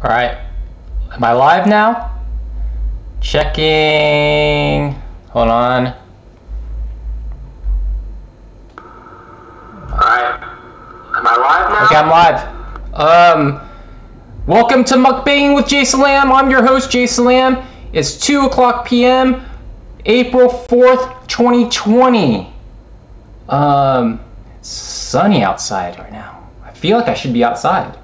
All right, am I live now? Checking, hold on. All right, am I live now? Okay, I'm live. Welcome to Mukbanging with Jason Lamb. I'm your host, Jason Lamb. It's 2:00 p.m., April 4th, 2020. It's sunny outside right now. I feel like I should be outside.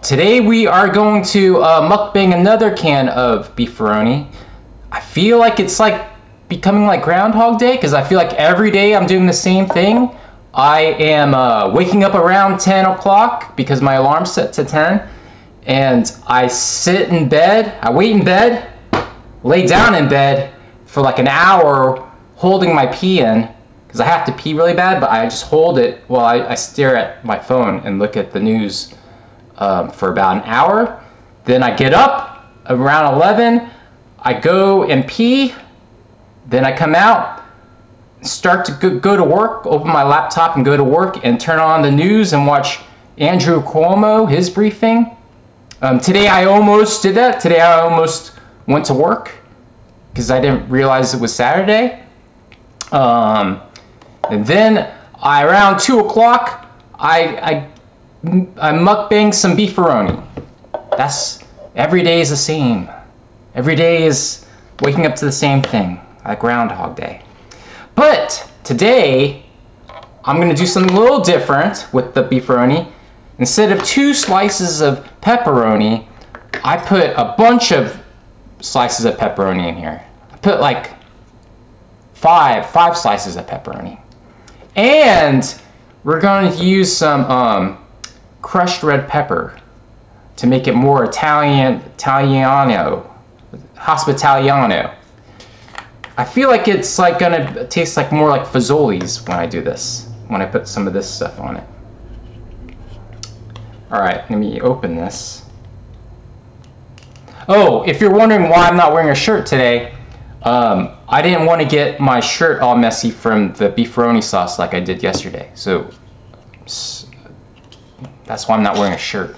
Today we are going to mukbang another can of beefaroni. I feel like it's like becoming like Groundhog Day because I feel like every day I'm doing the same thing. I am waking up around 10 o'clock because my alarm's set to 10, and I sit in bed, I wait in bed, lay down in bed for like an hour holding my pee in because I have to pee really bad, but I just hold it while I stare at my phone and look at the news for about an hour. Then I get up around 11, I go and pee, then I come out, start to go to work, open my laptop and go to work and turn on the news and watch Andrew Cuomo, his briefing. Today I almost did that. Today I almost went to work because I didn't realize it was Saturday. And then around 2 o'clock, I mukbang some beefaroni. That's, every day is the same. Every day is waking up to the same thing, like Groundhog Day. But today, I'm gonna do something a little different with the beefaroni. Instead of 2 slices of pepperoni, I put a bunch of slices of pepperoni in here. I put like five slices of pepperoni. And we're going to use some crushed red pepper to make it more hospitaliano. I feel like it's like gonna taste like more like Fazoli's when I do this, when I put some of this stuff on it. Alright, let me open this. Oh, if you're wondering why I'm not wearing a shirt today, I didn't want to get my shirt all messy from the beefaroni sauce like I did yesterday. So that's why I'm not wearing a shirt.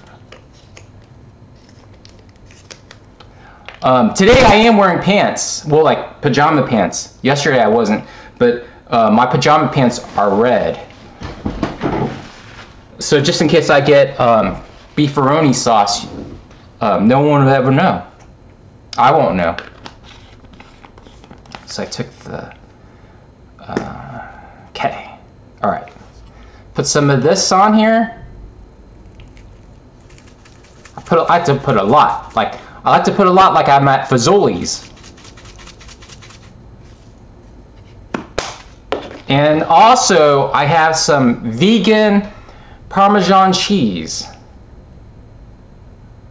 Today I am wearing pants. Well, like pajama pants. Yesterday I wasn't, but my pajama pants are red. So just in case I get beefaroni sauce, no one will ever know. I won't know. So I took the, okay. All right. Put some of this on here. I like to put a lot. I like to put a lot like I'm at Fazoli's. And also, I have some vegan Parmesan cheese.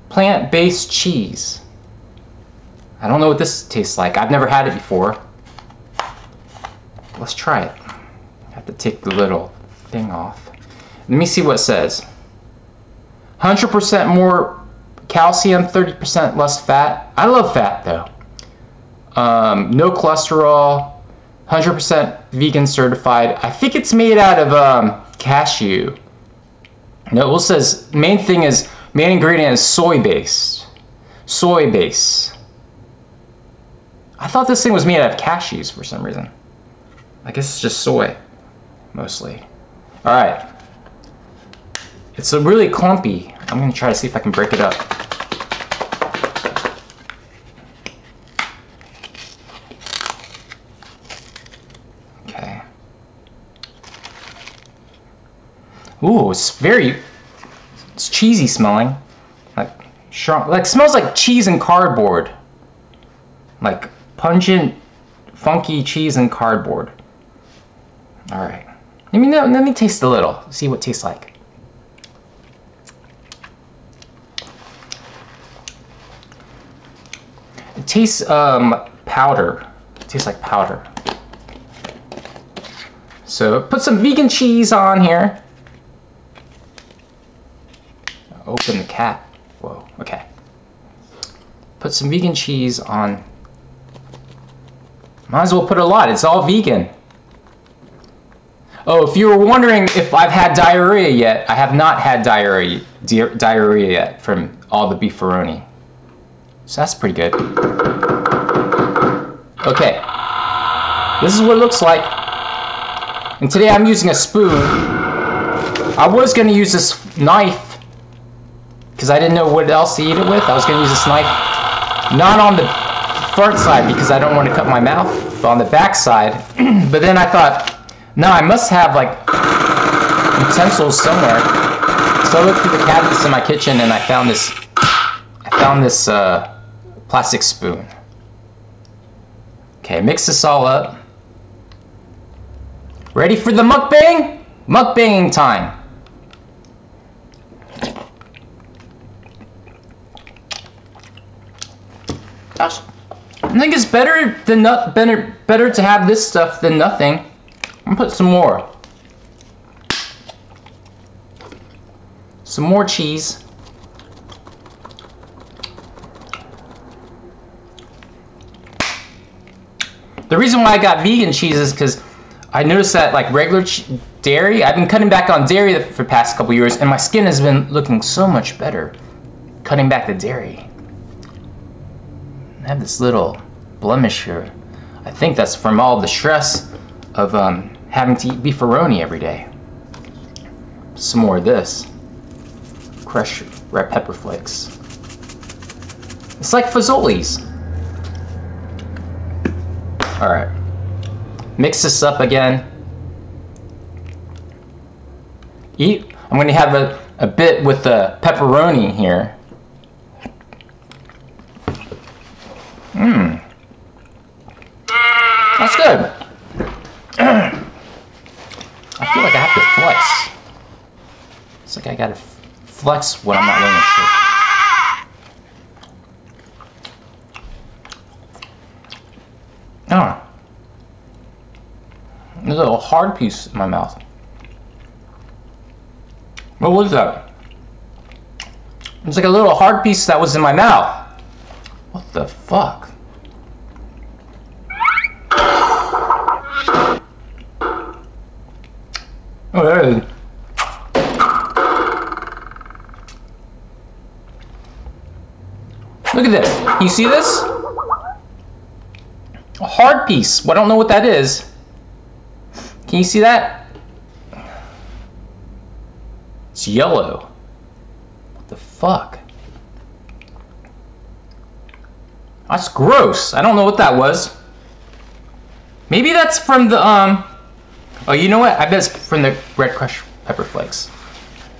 Plant-based cheese. I don't know what this tastes like. I've never had it before. Let's try it. I have to take the little thing off. Let me see what it says. 100% more calcium, 30% less fat. I love fat though. No cholesterol, 100% vegan certified. I think it's made out of cashew. No, it says main ingredient is soy based. Soy base. I thought this thing was made out of cashews for some reason. I guess it's just soy, mostly. All right. It's a really clumpy. I'm gonna try to see if I can break it up. Okay. Ooh, it's cheesy smelling. Like shrunk, like smells like cheese and cardboard. Like pungent, funky cheese and cardboard. All right. Let me taste a little. See what it tastes like. It tastes powder. It tastes like powder. So put some vegan cheese on here. Open the cap. Whoa. Okay. Put some vegan cheese on. Might as well put a lot. It's all vegan. Oh, if you were wondering if I've had diarrhea yet, I have not had diarrhea yet from all the beefaroni. So that's pretty good. Okay, this is what it looks like. And today I'm using a spoon. I was going to use this knife because I didn't know what else to eat it with. I was going to use this knife not on the front side because I don't want to cut my mouth, but on the back side. But then I thought, no, I must have like utensils somewhere. So I looked through the cabinets in my kitchen and I found this plastic spoon. Okay, mix this all up. Ready for the mukbang? Mukbanging time. Gosh, I think it's better to have this stuff than nothing. I'm gonna put some more. Some more cheese. The reason why I got vegan cheese is because I noticed that like regular dairy, I've been cutting back on dairy for the past couple years, and my skin has been looking so much better cutting back the dairy. I have this little blemish here. I think that's from all the stress of having to eat beefaroni every day. Some more of this. Crushed red pepper flakes. It's like Fazoli's. Alright. Mix this up again. Eat. I'm going to have a bit with the pepperoni here. Mmm. That's good. I feel like I have to flex. It's like I gotta flex when I'm not wearing a shirt. Oh. There's a little hard piece in my mouth. What was that? It's like a little hard piece that was in my mouth. What the fuck? Oh, there it is. Look at this. Can you see this? A hard piece. Well, I don't know what that is. Can you see that? It's yellow. What the fuck? That's gross. I don't know what that was. Maybe that's from the, oh, you know what? I bet it's from the red crushed pepper flakes.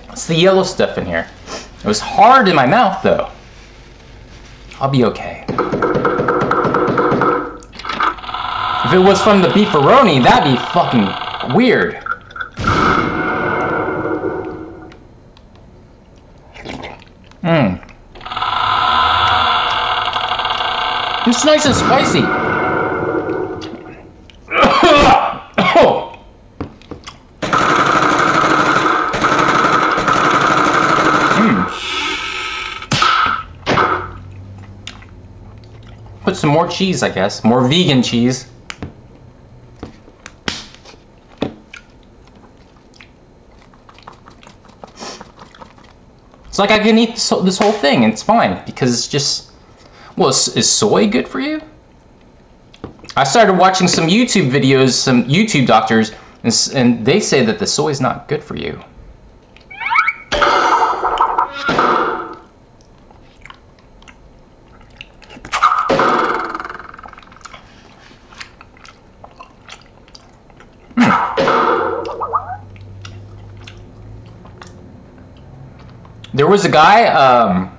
It's the yellow stuff in here. It was hard in my mouth, though. I'll be okay. If it was from the beefaroni, that'd be fucking weird. Mmm. It's nice and spicy. Put some more cheese, I guess. More vegan cheese. It's like I can eat this whole thing and it's fine because it's just... Well, is soy good for you? I started watching some YouTube videos, some YouTube doctors, and they say that the soy is not good for you. There was a guy,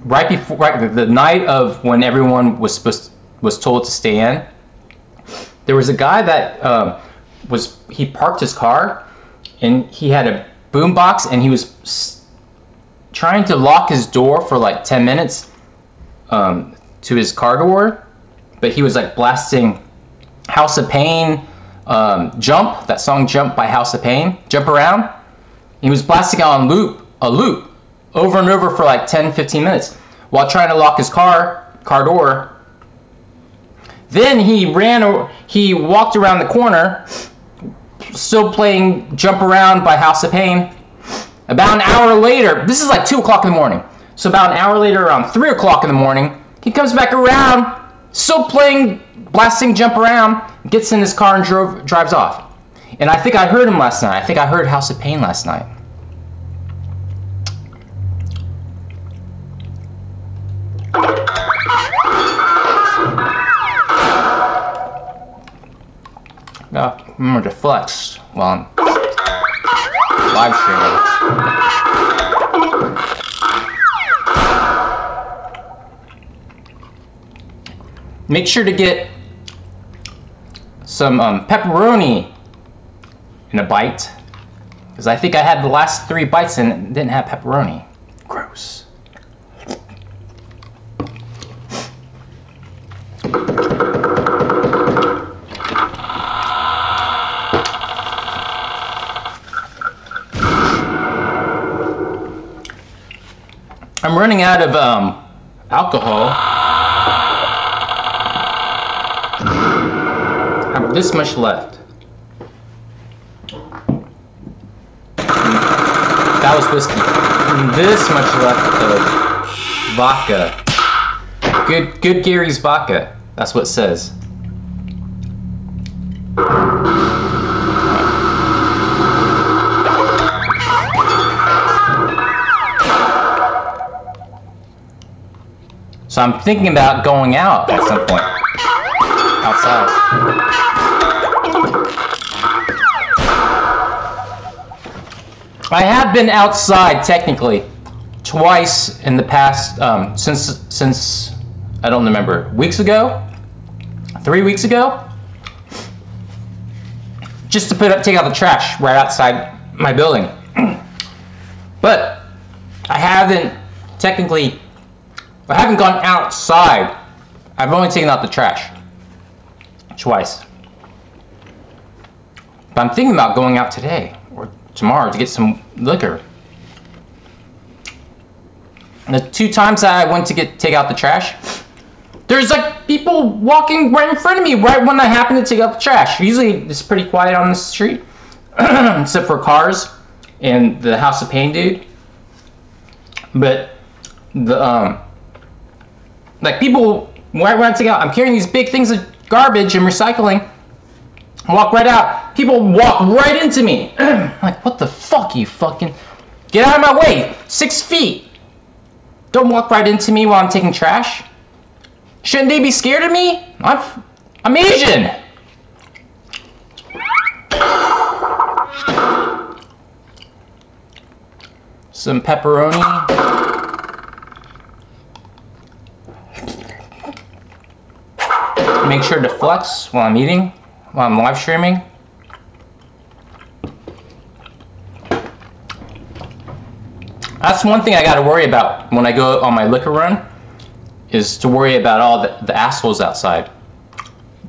right the night of when everyone was told to stay in. There was a guy that he parked his car, and he had a boombox, and he was trying to lock his door for like 10 minutes to his car door, but he was like blasting House of Pain, Jump, that song Jump by House of Pain, Jump Around. He was blasting it on a loop over and over for like 10-15 minutes while trying to lock his car door. Then he walked around the corner, still playing Jump Around by House of Pain. About an hour later, this is like 2 o'clock in the morning. So about an hour later, around 3 o'clock in the morning, he comes back around, still playing, blasting Jump Around, gets in his car and drives off. And I think I heard him last night. I think I heard House of Pain last night. Remember to flex while I'm live streaming. Make sure to get some pepperoni in a bite, because I think I had the last 3 bites and it didn't have pepperoni. Gross. I'm running out of alcohol. I have this much left. That was whiskey. And this much left of vodka. Good Gary's vodka. That's what it says. So I'm thinking about going out at some point. Outside. I have been outside technically twice in the past since I don't remember, weeks ago? 3 weeks ago? Just to take out the trash right outside my building. But I haven't gone outside. I've only taken out the trash twice. But I'm thinking about going out today or tomorrow to get some liquor. And the 2 times that I went to take out the trash, there's like people walking right in front of me right when I happen to take out the trash. Usually it's pretty quiet on the street, except for cars and the House of Pain dude. But the like people right when I take out, I'm carrying these big things of garbage and recycling. I walk right out. People walk right into me. Like, what the fuck, you fucking... Get out of my way! 6 feet! Don't walk right into me while I'm taking trash. Shouldn't they be scared of me? I'm Asian! Some pepperoni. Make sure to flex while I'm eating, while I'm live streaming. That's one thing I gotta worry about when I go on my liquor run, is to worry about all the assholes outside.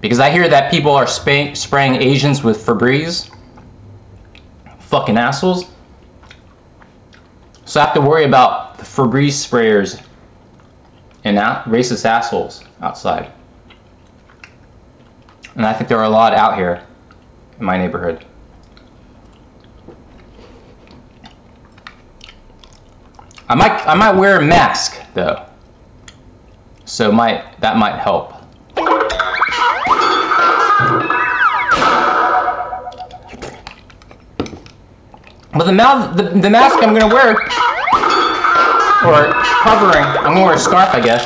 Because I hear that people are spraying Asians with Febreze. Fucking assholes. So I have to worry about the Febreze sprayers and racist assholes outside. And I think there are a lot out here in my neighborhood. I might wear a mask though, so that might help. But the mask I'm gonna wear, or covering, I'm gonna wear a scarf, I guess.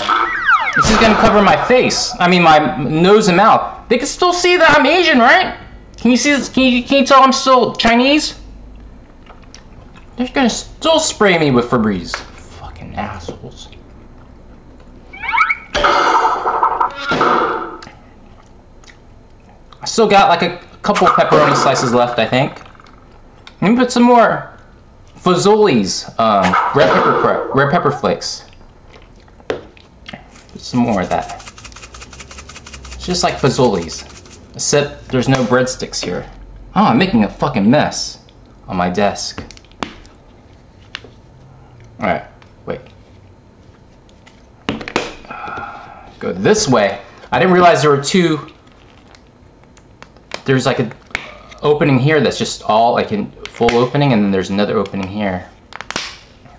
This is gonna cover my face. I mean my nose and mouth. They can still see that I'm Asian, right? Can you see this? Can you tell I'm still Chinese? They're gonna still spray me with Febreze. Fucking assholes. I still got like a couple of pepperoni slices left, I think. Let me put some more Fazoli's red pepper flakes. Put some more of that. It's just like Fazoli's, except there's no breadsticks here. Oh, I'm making a fucking mess on my desk. Alright, wait. Go this way. I didn't realize there were two. There's like opening here that's just all like in full opening, and then there's another opening here.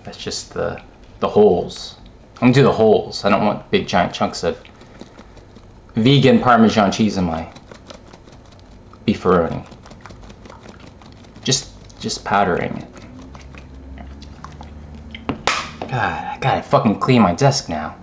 That's just the holes. I'm gonna do the holes. I don't want big giant chunks of vegan Parmesan cheese in my beefaroni. Just powdering it. God, I gotta fucking clean my desk now.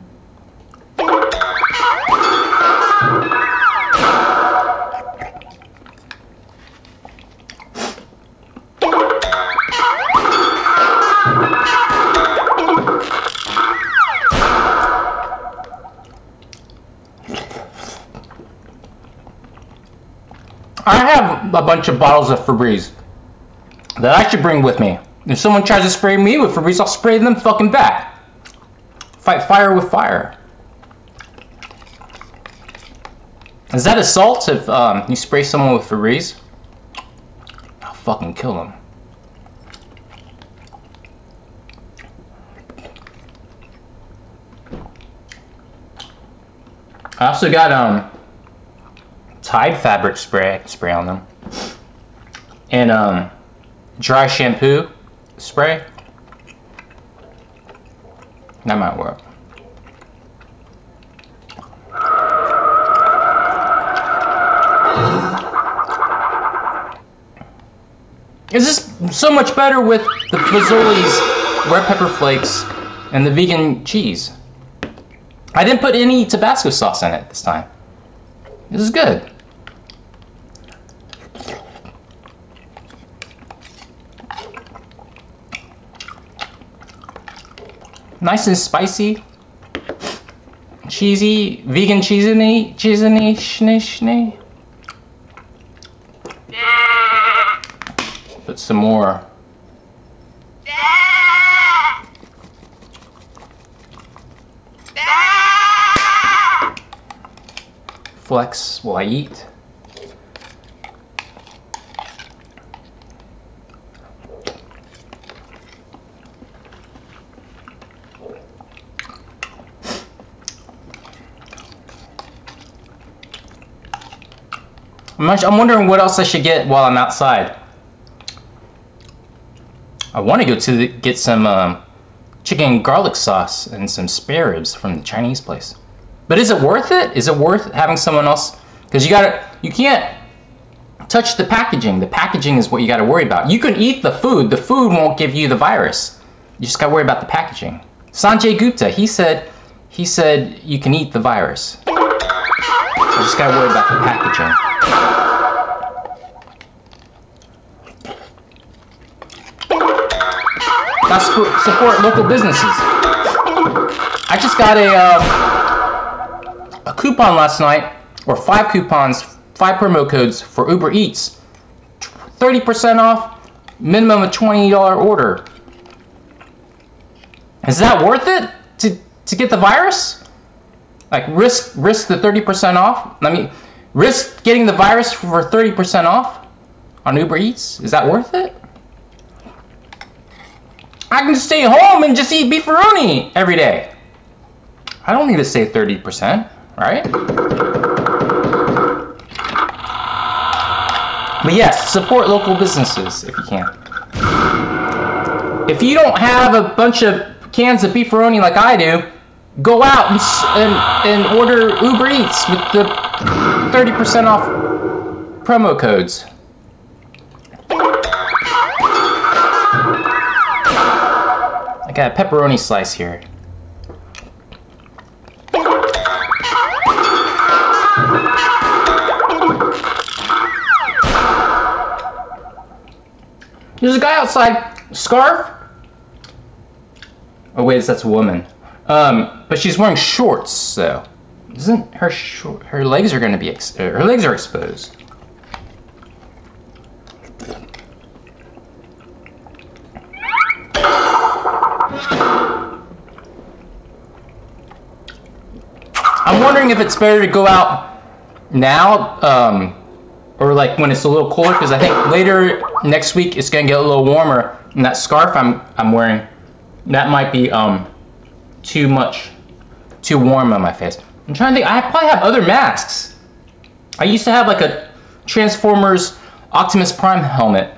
I have a bunch of bottles of Febreze that I should bring with me. If someone tries to spray me with Febreze, I'll spray them fucking back. Fight fire with fire. Is that assault if you spray someone with Febreze? I'll fucking kill them. I also got Tide fabric spray I can spray on them, and dry shampoo spray. That might work. Is this so much better with the Fazoli's red pepper flakes and the vegan cheese? I didn't put any Tabasco sauce in it this time. This is good. Nice and spicy, cheesy, vegan cheesy, schnee. Put some more. Flex while I eat. I'm wondering what else I should get while I'm outside. I want to go to get some chicken garlic sauce and some spare ribs from the Chinese place. But is it worth it? Is it worth having someone else? Because you can't touch the packaging. The packaging is what you got to worry about. You can eat the food. The food won't give you the virus. You just got to worry about the packaging. Sanjay Gupta, he said you can eat the virus. You just got to worry about the packaging. Gotta support local businesses. I just got a coupon last night, or 5 coupons, 5 promo codes for Uber Eats. 30% off, minimum of $20 order. Is that worth it to get the virus? Like risk the 30% off? I mean, risk getting the virus for 30% off on Uber Eats? Is that worth it? I can stay home and just eat beefaroni every day. I don't need to save 30%, right? But yes, support local businesses if you can. If you don't have a bunch of cans of beefaroni like I do, go out and order Uber Eats with the 30% off promo codes. I got a pepperoni slice here. There's a guy outside, scarf. Oh wait, that's a woman. But she's wearing shorts, so isn't her legs are going to be her legs are exposed. I'm wondering if it's better to go out now, or like when it's a little cooler, because I think later next week it's gonna get a little warmer, and that scarf I'm wearing, that might be too warm on my face. I'm trying to think. I probably have other masks. I used to have like a Transformers Optimus Prime helmet.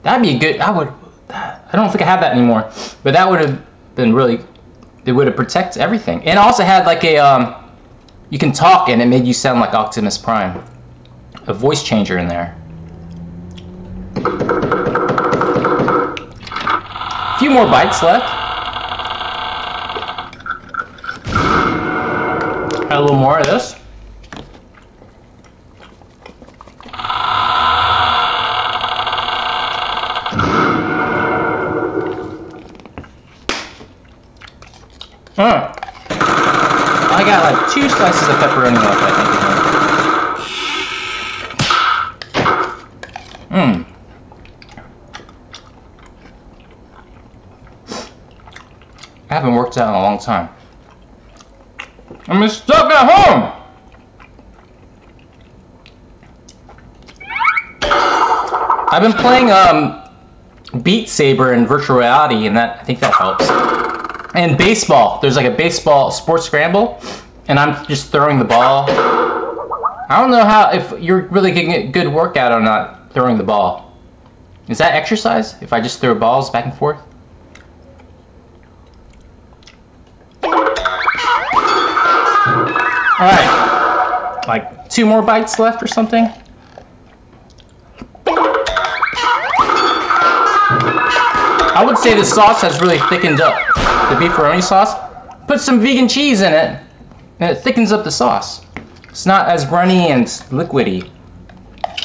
That'd be a good. I don't think I have that anymore, but that would have been really. It would have protected everything, and it also had like a you can talk and it made you sound like Optimus Prime. A voice changer in there. A few more bites left. Add a little more of this. I got like 2 slices of pepperoni left, I think. I haven't worked out in a long time. I'm stuck at home! I've been playing Beat Saber in virtual reality, and I think that helps. And baseball. There's like a baseball sports scramble, and I'm just throwing the ball. I don't know if you're really getting a good workout or not throwing the ball. Is that exercise? If I just throw balls back and forth? Alright. Like 2 more bites left or something? I would say the sauce has really thickened up the beefaroni sauce. Put some vegan cheese in it, and it thickens up the sauce. It's not as runny and liquidy.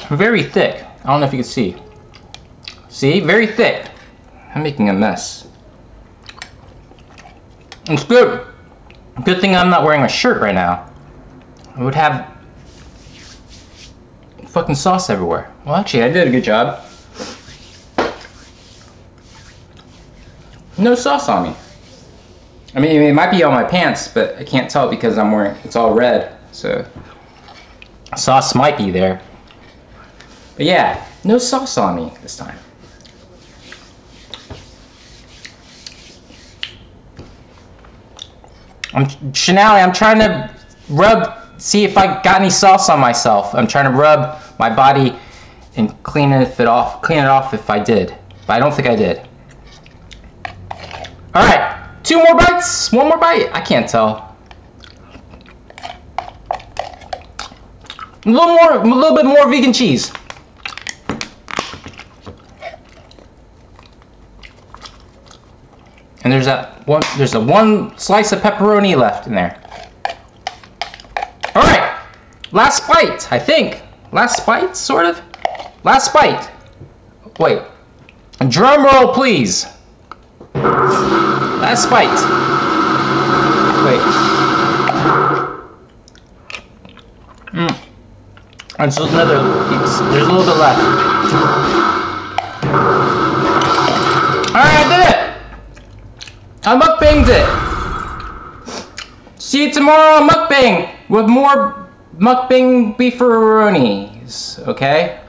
Very thick. I don't know if you can see. See? Very thick. I'm making a mess. It's good. Good thing I'm not wearing a shirt right now. I would have fucking sauce everywhere. Well, actually, I did a good job. No sauce on me. I mean, it might be on my pants, but I can't tell because I'm wearing, it's all red, so sauce might be there. But yeah, no sauce on me this time. Shanali, I'm trying to see if I got any sauce on myself. I'm trying to rub my body and clean it off if I did. But I don't think I did. Alright, 2 more bites? 1 more bite? I can't tell. A little bit more vegan cheese. And there's a one slice of pepperoni left in there. Alright, last bite, I think. Last bite, sort of? Last bite. Wait, drum roll please. Last bite. Wait. There's another piece. There's a little bit left. Alright, I did it! I mukbanged it! See you tomorrow on Mukbang with more Mukbang Beefaronis, okay?